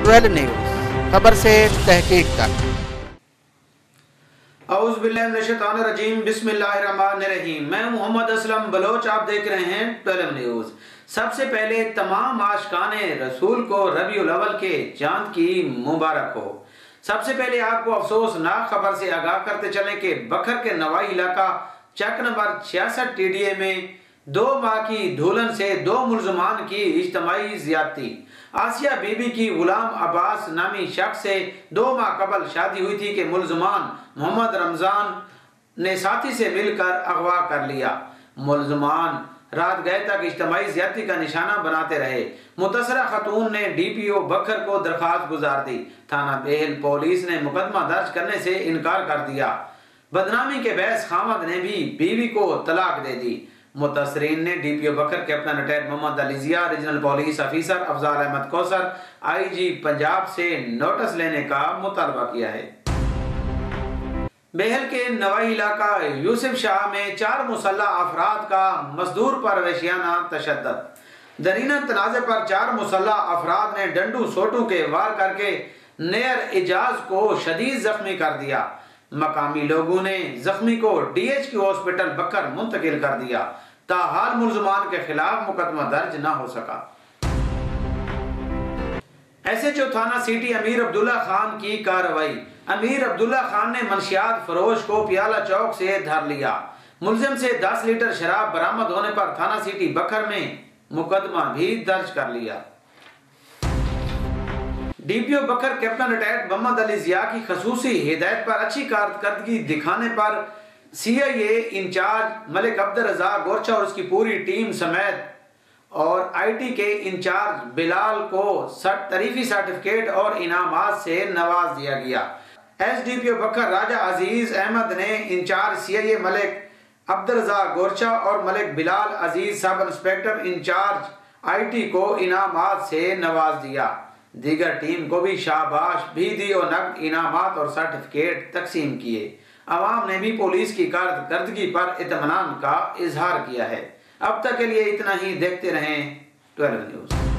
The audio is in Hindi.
12 न्यूज़, खबर से तहकीक तक। औज़ुबिल्लाहिमिनश्शैतानिर्रजीम, बिस्मिल्लाहिर्रहमानिर्रहीम। मैं मोहम्मद असलम बलोच, आप देख रहे हैं 12 न्यूज़। सबसे पहले तमाम आशिकाने रसूल को रबीउल अव्वल के चांद की मुबारक हो। सबसे पहले आपको अफसोसनाक खबर से आगाह करते चलें कि बखर के नवाई इलाका चक नंबर 66 TDA में 2 माह की धुलन से 2 मुल्ज़मान की इज्तिमाई ज़्यादती। आसिया बीबी की गुलाम अब्बास नामी शख्स से 2 माह कबल शादी हुई थी कि मुल्ज़मान मोहम्मद रमज़ान ने साथी से मिलकर अगवा कर लिया। मुल्ज़मान रात गए तक इज्तिमाई ज़्यादती का निशाना बनाते रहे। मुतसरा खतून ने DPO बखर को दरखास्त गुजार दी। थाना बेहल पुलिस ने मुकदमा दर्ज करने से इनकार कर दिया। बदनामी के बहस खामद ने भी बीवी को तलाक दे दी। मुतसरीन ने DPO Bhakkar captain retired Mohammad Ali Zia, regional police officer Afzal Ahmed Kausar, IG Punjab से नोटिस लेने का मुतालबा किया है। बेहल के नवाई इलाका यूसुफ शाह में 4 मुसल्लह अफराद का मजदूर पर वहशियाना तशद्दुद। दरीना तनाज़े पर 4 मुसल्लह अफराद ने डंडू सोटू के वार करके नेयर एजाज को शदीद जख्मी कर दिया। मकामी लोगों ने जख्मी को DHQ हॉस्पिटल बकर मुंतकिल कर दिया। ताहाल मुल्ज़मान के खिलाफ मुकदमा दर्ज न हो सका। SHO थाना सिटी अमीर अब्दुल्ला खान की कार्रवाई। अमीर अब्दुल्ला खान ने मंशियात फरोश को पियाला चौक से धर लिया। मुल्जिम से 10 लीटर शराब बरामद होने पर थाना सिटी बकर में मुकदमा भी दर्ज कर लिया। DPO बकर कैप्टन रिटायर्ड मोहम्मद अली जिया की खसूसी हिदायत पर अच्छी कारकर्दगी दिखाने पर CIA इंचार्ज मलिक अब्दुल रज़ाक गोरछा और उसकी पूरी टीम समेत और IT के इंचार्ज बिलाल को तारीफी सर्टिफिकेट और इनामात से नवाज दिया गया। SDPO बकर राजा अजीज अहमद ने इंचार्ज CIA मलिक अब्दुल रज़ाक गोरछा और मलिक बिलाल अजीज सब इंस्पेक्टर इंचार्ज IT को इनामात से नवाज दिया। दीगर टीम को भी शाबाश भी दी और नकद इनामात और सर्टिफिकेट तकसीम किए। अवाम ने भी पुलिस की कारकर्दगी पर इत्मीनान का इजहार किया है। अब तक के लिए इतना ही। देखते रहें 12 न्यूज़।